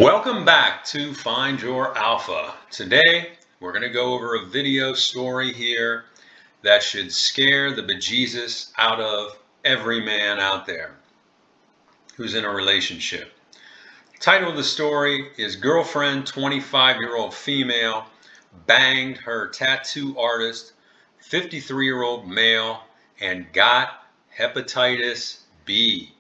Welcome back to Find Your Alpha. Today we're going to go over a video story here that should scare the bejesus out of every man out there who's in a relationship. The title of the story is Girlfriend 25-year-old female banged her tattoo artist 53-year-old male and got hepatitis B.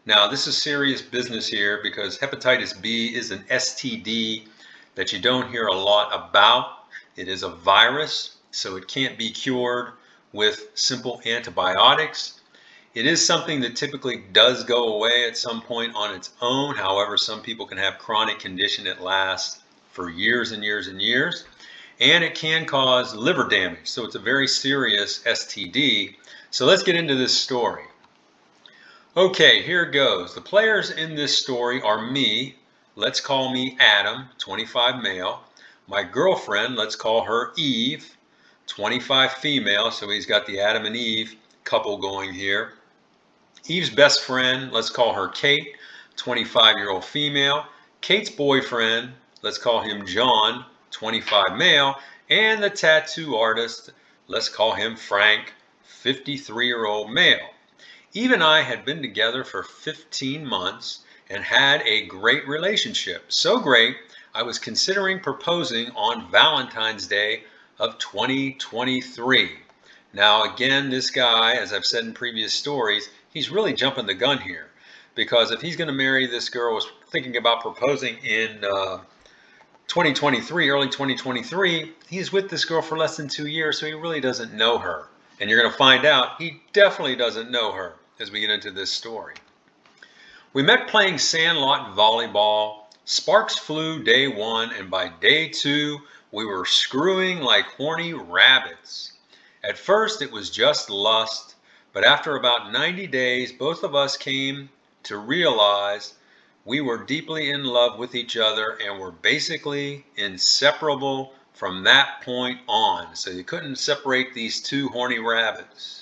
Now, this is serious business here because hepatitis B is an STD that you don't hear a lot about. It is a virus, so it can't be cured with simple antibiotics. It is something that typically does go away at some point on its own. However, some people can have chronic condition that lasts for years and years and years, and it can cause liver damage. So it's a very serious STD. So let's get into this story. Okay, here it goes. The players in this story are me. Let's call me Adam, 25 male. My girlfriend, let's call her Eve, 25 female. So he's got the Adam and Eve couple going here. Eve's best friend, let's call her Kate, 25-year-old female. Kate's boyfriend, let's call him John, 25 male. And the tattoo artist, let's call him Frank, 53-year-old male. Eve and I had been together for 15 months and had a great relationship. So great, I was considering proposing on Valentine's Day of 2023. Now again, this guy, as I've said in previous stories, he's really jumping the gun here. Because if he's going to marry this girl, was thinking about proposing in 2023, early 2023, he's with this girl for less than 2 years, so he really doesn't know her. And you're going to find out he definitely doesn't know her as we get into this story. We met playing sandlot volleyball. Sparks flew day one, and by day two, we were screwing like horny rabbits. At first, it was just lust, but after about 90 days, both of us came to realize we were deeply in love with each other and were basically inseparable from that point on. So you couldn't separate these two horny rabbits.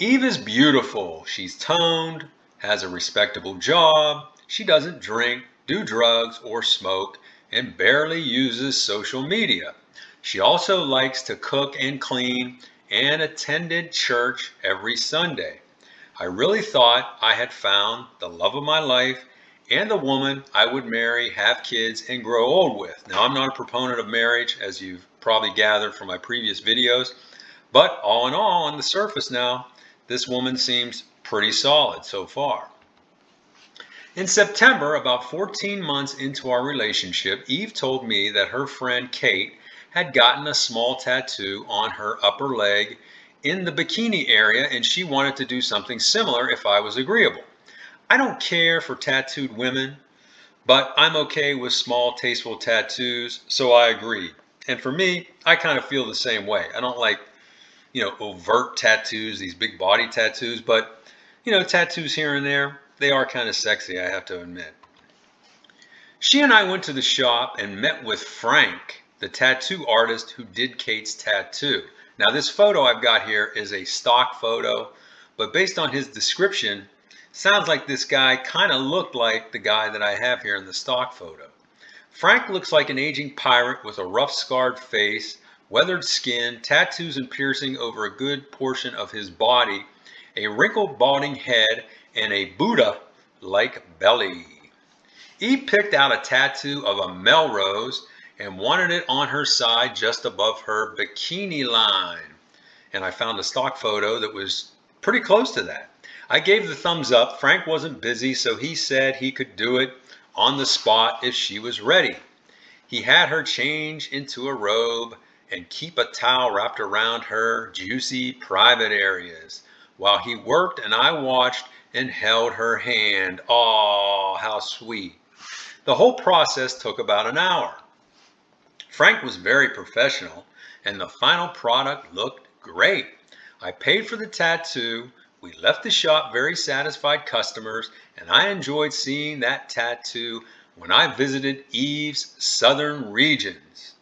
Eve is beautiful. She's toned, has a respectable job. She doesn't drink, do drugs, or smoke, and barely uses social media. She also likes to cook and clean and attended church every Sunday. I really thought I had found the love of my life and the woman I would marry, have kids, and grow old with. Now, I'm not a proponent of marriage, as you've probably gathered from my previous videos, but all in all, on the surface now, this woman seems pretty solid so far. In September, about 14 months into our relationship, Eve told me that her friend Kate had gotten a small tattoo on her upper leg in the bikini area, and she wanted to do something similar if I was agreeable. I don't care for tattooed women, but I'm okay with small, tasteful tattoos, so I agreed. And for me, I kind of feel the same way. I don't like, overt tattoos, these big body tattoos, but, tattoos here and there, they are kind of sexy, I have to admit. She and I went to the shop and met with Frank, the tattoo artist who did Kate's tattoo. Now, this photo I've got here is a stock photo, but based on his description, sounds like this guy kind of looked like the guy that I have here in the stock photo. Frank looks like an aging pirate with a rough scarred face, weathered skin, tattoos and piercing over a good portion of his body, a wrinkled balding head, and a Buddha-like belly. Eve picked out a tattoo of a Melrose and wanted it on her side just above her bikini line. And I found a stock photo that was pretty close to that. I gave the thumbs up. Frank wasn't busy, so he said he could do it on the spot if she was ready. He had her change into a robe and keep a towel wrapped around her juicy private areas while he worked, and I watched and held her hand. Aw, how sweet. The whole process took about an hour. Frank was very professional, and the final product looked great. I paid for the tattoo. We left the shop very satisfied customers, and I enjoyed seeing that tattoo when I visited Eve's southern regions.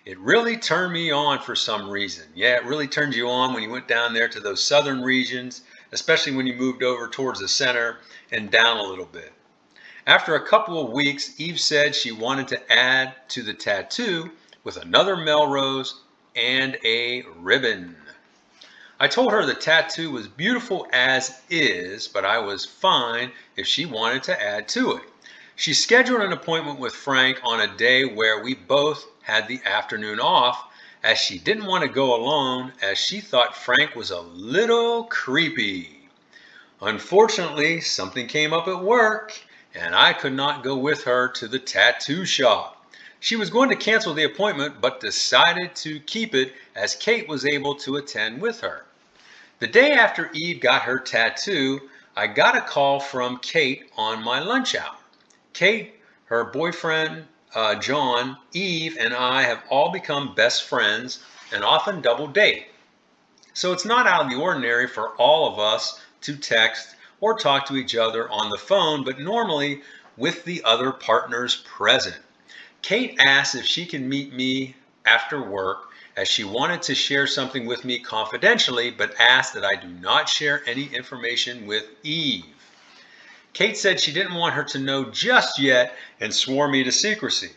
It really turned me on for some reason. Yeah, it really turned you on when you went down there to those southern regions, especially when you moved over towards the center and down a little bit. After a couple of weeks, Eve said she wanted to add to the tattoo with another Melrose and a ribbon. I told her the tattoo was beautiful as is, but I was fine if she wanted to add to it. She scheduled an appointment with Frank on a day where we both had the afternoon off, as she didn't want to go alone, as she thought Frank was a little creepy. Unfortunately, something came up at work, and I could not go with her to the tattoo shop. She was going to cancel the appointment, but decided to keep it as Kate was able to attend with her. The day after Eve got her tattoo, I got a call from Kate on my lunch hour. Kate, her boyfriend, John, Eve, and I have all become best friends and often double date. So it's not out of the ordinary for all of us to text or talk to each other on the phone, but normally with the other partners present. Kate asked if she can meet me after work, as she wanted to share something with me confidentially, but asked that I do not share any information with Eve. Kate said she didn't want her to know just yet and swore me to secrecy.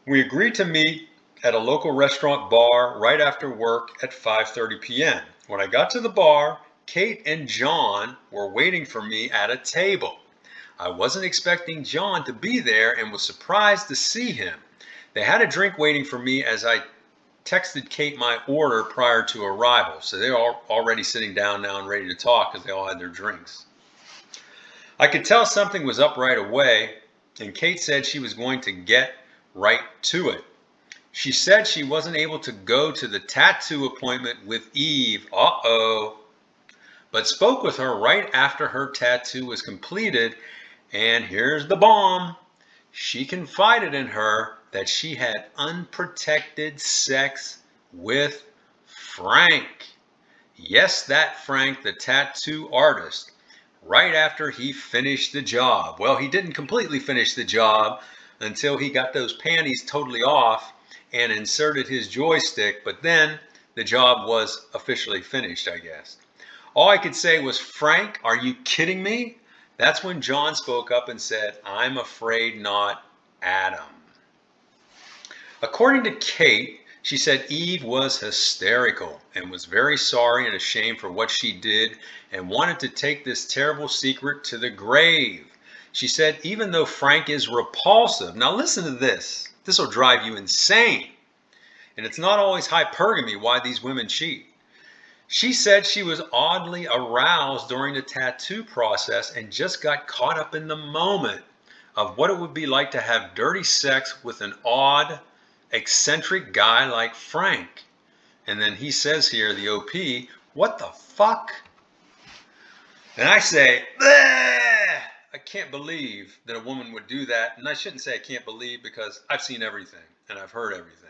We agreed to meet at a local restaurant bar right after work at 5:30 p.m. When I got to the bar, Kate and John were waiting for me at a table. I wasn't expecting John to be there and was surprised to see him. They had a drink waiting for me as I texted Kate my order prior to arrival. So they were already sitting down now and ready to talk because they all had their drinks. I could tell something was up right away, and Kate said she was going to get right to it. She said she wasn't able to go to the tattoo appointment with Eve, but spoke with her right after her tattoo was completed, and here's the bomb. She confided in her that she had unprotected sex with Frank. Yes, that Frank, the tattoo artist, right after he finished the job. Well, he didn't completely finish the job until he got those panties totally off and inserted his joystick, but then the job was officially finished, I guess. All I could say was, "Frank, are you kidding me?" That's when John spoke up and said, "I'm afraid not, Adam." According to Kate, she said Eve was hysterical and was very sorry and ashamed for what she did and wanted to take this terrible secret to the grave. She said even though Frank is repulsive, now listen to this, this will drive you insane. And it's not always hypergamy why these women cheat. She said she was oddly aroused during the tattoo process and just got caught up in the moment of what it would be like to have dirty sex with an odd, eccentric guy like Frank. And then he says here, the OP, "What the fuck?" And I say, "Bleh! I can't believe that a woman would do that." And I shouldn't say I can't believe because I've seen everything and I've heard everything.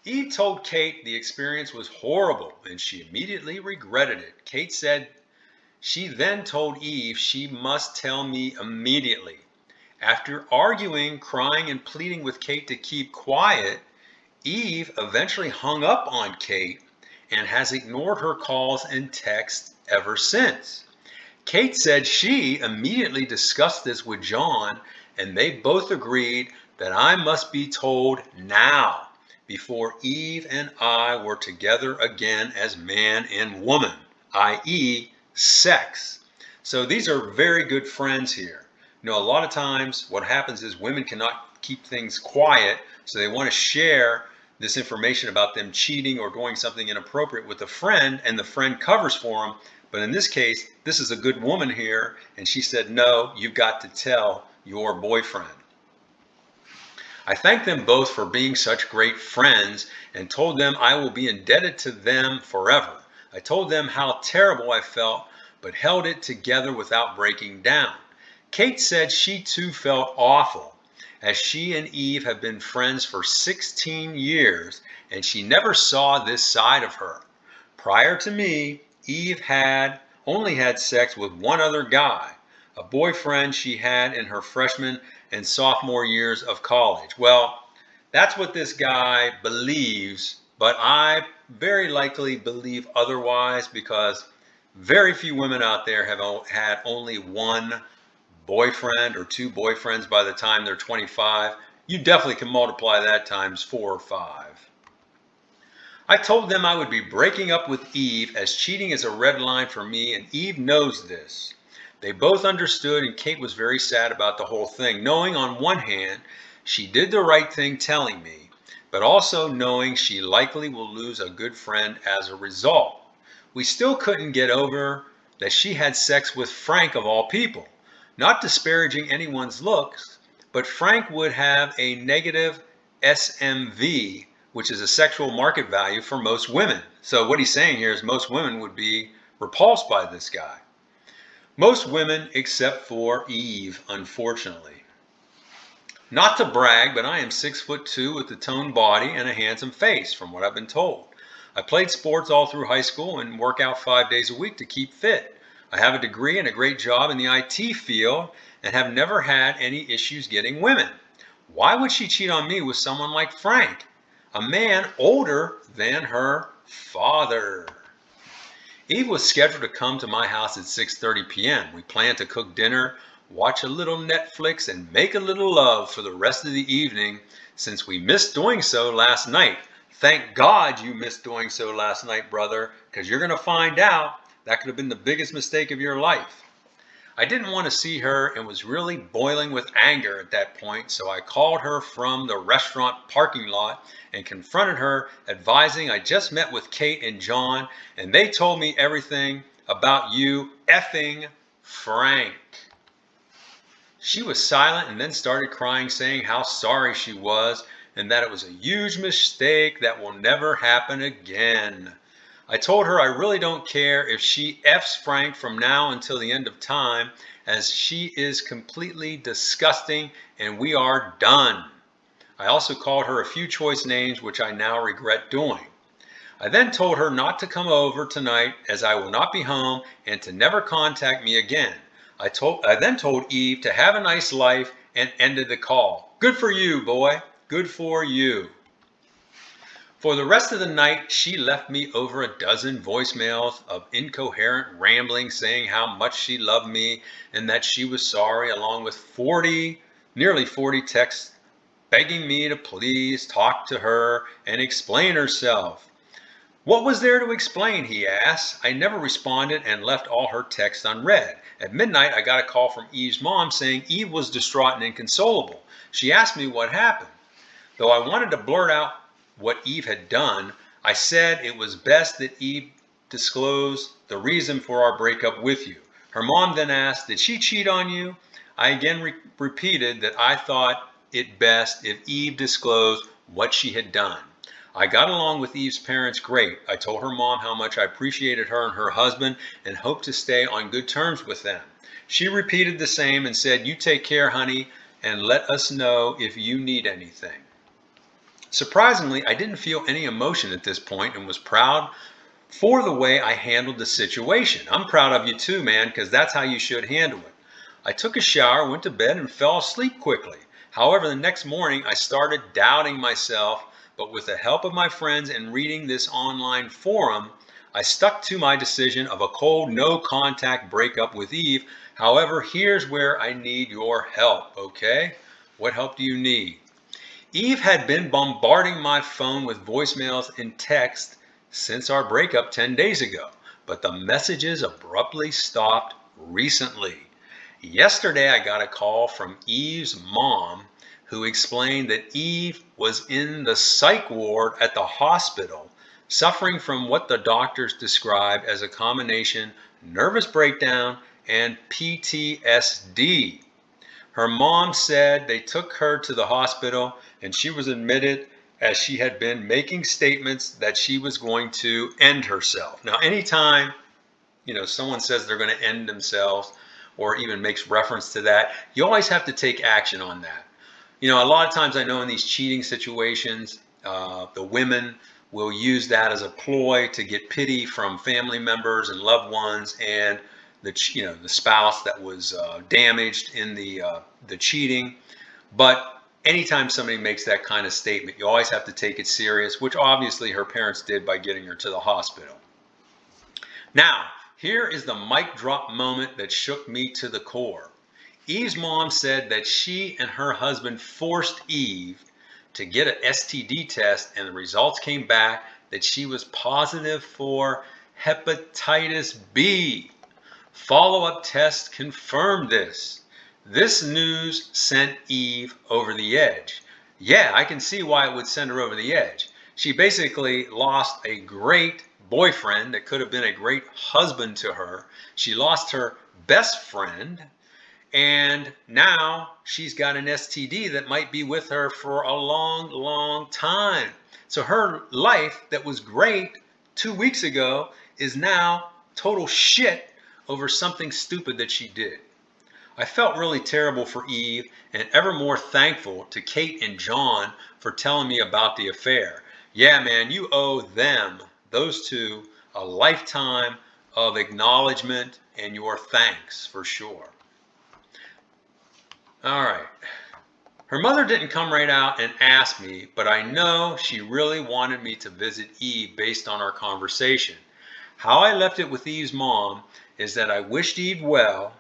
Eve told Kate the experience was horrible and she immediately regretted it. Kate said she then told Eve she must tell me immediately. After arguing, crying, and pleading with Kate to keep quiet, Eve eventually hung up on Kate and has ignored her calls and texts ever since. Kate said she immediately discussed this with John, and they both agreed that I must be told now before Eve and I were together again as man and woman, i.e. sex. So these are very good friends here. You know, a lot of times what happens is women cannot keep things quiet, so they want to share this information about them cheating or doing something inappropriate with a friend, and the friend covers for them. But in this case, this is a good woman here, and she said, "No, you've got to tell your boyfriend." I thanked them both for being such great friends and told them I will be indebted to them forever. I told them how terrible I felt, but held it together without breaking down. Kate said she too felt awful, as she and Eve have been friends for 16 years, and she never saw this side of her. Prior to me, Eve had only had sex with one other guy, a boyfriend she had in her freshman and sophomore years of college. Well, that's what this guy believes, but I very likely believe otherwise because very few women out there have had only one boyfriend or 2 boyfriends by the time they're 25, you definitely can multiply that times 4 or 5. I told them I would be breaking up with Eve, as cheating is a red line for me, and Eve knows this. They both understood, and Kate was very sad about the whole thing, knowing on one hand she did the right thing telling me, but also knowing she likely will lose a good friend as a result. We still couldn't get over that she had sex with Frank of all people. Not disparaging anyone's looks, but Frank would have a negative SMV, which is a sexual market value for most women. So what he's saying here is most women would be repulsed by this guy. Most women except for Eve, unfortunately. Not to brag, but I am 6'2" with a toned body and a handsome face, from what I've been told. I played sports all through high school and work out 5 days a week to keep fit. I have a degree and a great job in the IT field and have never had any issues getting women. Why would she cheat on me with someone like Frank, a man older than her father? Eve was scheduled to come to my house at 6:30 p.m. We planned to cook dinner, watch a little Netflix, and make a little love for the rest of the evening, since we missed doing so last night. Thank God you missed doing so last night, brother, because you're going to find out that could have been the biggest mistake of your life. I didn't want to see her and was really boiling with anger at that point, so I called her from the restaurant parking lot and confronted her, advising I just met with Kate and John and they told me everything about you effing Frank. She was silent and then started crying, saying how sorry she was and that it was a huge mistake that will never happen again. I told her I really don't care if she F's Frank from now until the end of time, as she is completely disgusting and we are done. I also called her a few choice names, which I now regret doing. I then told her not to come over tonight, as I will not be home, and to never contact me again. I then told Eve to have a nice life and ended the call. Good for you, boy. Good for you. For the rest of the night, she left me over a dozen voicemails of incoherent rambling, saying how much she loved me and that she was sorry, along with nearly 40 texts begging me to please talk to her and explain herself. What was there to explain, he asked. I never responded and left all her texts unread. At midnight, I got a call from Eve's mom saying Eve was distraught and inconsolable. She asked me what happened. Though I wanted to blurt out what Eve had done, I said it was best that Eve disclose the reason for our breakup with you. Her mom then asked, did she cheat on you? I again repeated that I thought it best if Eve disclosed what she had done. I got along with Eve's parents great. I told her mom how much I appreciated her and her husband and hoped to stay on good terms with them. She repeated the same and said, you take care, honey, and let us know if you need anything. Surprisingly, I didn't feel any emotion at this point and was proud for the way I handled the situation. I'm proud of you too, man, because that's how you should handle it. I took a shower, went to bed, and fell asleep quickly. However, the next morning, I started doubting myself, but with the help of my friends and reading this online forum, I stuck to my decision of a cold, no-contact breakup with Eve. However, here's where I need your help, okay? What help do you need? Eve had been bombarding my phone with voicemails and texts since our breakup 10 days ago, but the messages abruptly stopped recently. Yesterday, I got a call from Eve's mom who explained that Eve was in the psych ward at the hospital, suffering from what the doctors described as a combination nervous breakdown and PTSD. Her mom said they took her to the hospital and she was admitted as she had been making statements that she was going to end herself. Now, anytime, someone says they're going to end themselves or even makes reference to that, you always have to take action on that. A lot of times I know in these cheating situations, the women will use that as a ploy to get pity from family members and loved ones and the spouse that was damaged in the cheating. But anytime somebody makes that kind of statement, you always have to take it serious, which obviously her parents did by getting her to the hospital. Now, here is the mic drop moment that shook me to the core. Eve's mom said that she and her husband forced Eve to get an STD test, and the results came back that she was positive for hepatitis B. Follow-up tests confirmed this. This news sent Eve over the edge. Yeah, I can see why it would send her over the edge. She basically lost a great boyfriend that could have been a great husband to her. She lost her best friend, and now she's got an STD that might be with her for a long, long time. So her life that was great 2 weeks ago is now total shit over something stupid that she did. I felt really terrible for Eve and ever more thankful to Kate and John for telling me about the affair. Yeah, man, you owe them, those two, a lifetime of acknowledgement and your thanks for sure. All right. Her mother didn't come right out and ask me, but I know she really wanted me to visit Eve based on our conversation. How I left it with Eve's mom is that I wished Eve well,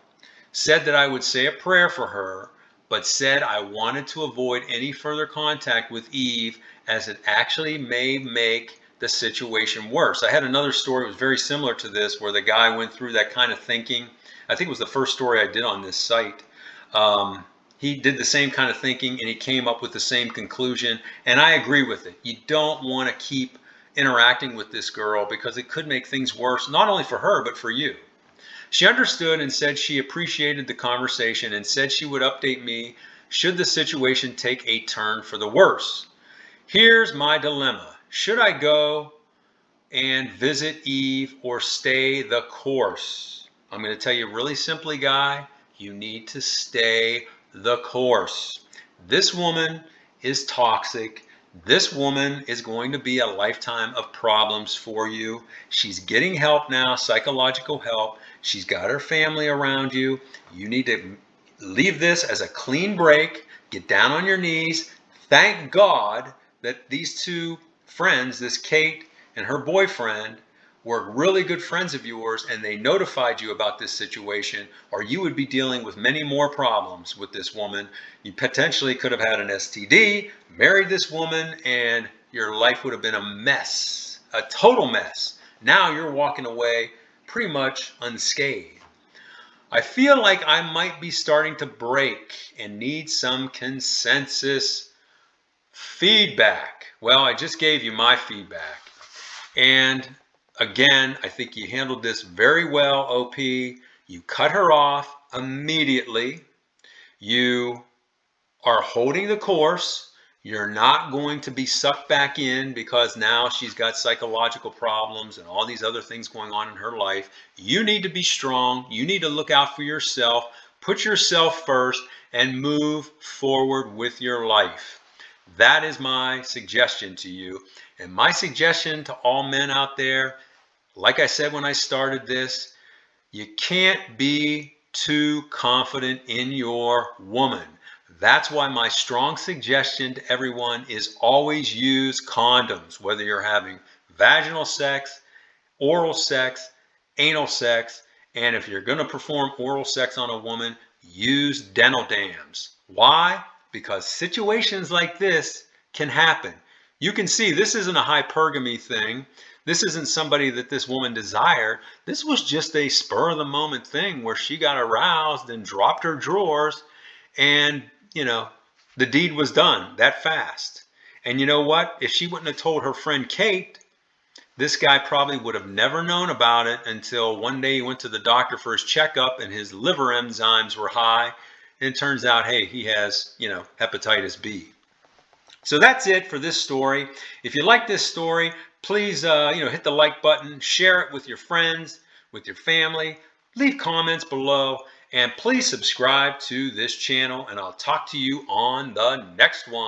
said that I would say a prayer for her, but said I wanted to avoid any further contact with Eve as it actually may make the situation worse. I had another story that was very similar to this where the guy went through that kind of thinking. I think it was the first story I did on this site. He did the same kind of thinking and he came up with the same conclusion, and I agree with it. You don't want to keep interacting with this girl because it could make things worse, not only for her, but for you. She understood and said she appreciated the conversation and said she would update me should the situation take a turn for the worse. Here's my dilemma. Should I go and visit Eve or stay the course? I'm going to tell you really simply, guy, you need to stay the course. This woman is toxic. This woman is going to be a lifetime of problems for you. She's getting help now, psychological help. She's got her family around you. You need to leave this as a clean break. Get down on your knees. Thank God that these two friends, this Kate and her boyfriend, were really good friends of yours and they notified you about this situation, or you would be dealing with many more problems with this woman. You potentially could have had an STD, married this woman, and your life would have been a mess, a total mess. Now you're walking away pretty much unscathed. I feel like I might be starting to break and need some consensus feedback. Well, I just gave you my feedback. And again, I think you handled this very well, OP. You cut her off immediately. You are holding the course. You're not going to be sucked back in because now she's got psychological problems and all these other things going on in her life. You need to be strong. You need to look out for yourself. Put yourself first and move forward with your life. That is my suggestion to you. And my suggestion to all men out there, like I said when I started this, you can't be too confident in your woman. That's why my strong suggestion to everyone is always use condoms, whether you're having vaginal sex, oral sex, anal sex, and if you're going to perform oral sex on a woman, use dental dams. Why? Because situations like this can happen. You can see this isn't a hypergamy thing. This isn't somebody that this woman desired. This was just a spur of the moment thing where she got aroused and dropped her drawers and, you know, the deed was done that fast. And you know what? If she wouldn't have told her friend Kate, this guy probably would have never known about it until one day he went to the doctor for his checkup and his liver enzymes were high. And it turns out, hey, he has, hepatitis B. So that's it for this story. If you like this story, please, hit the like button, share it with your friends, with your family, leave comments below, and please subscribe to this channel, and I'll talk to you on the next one.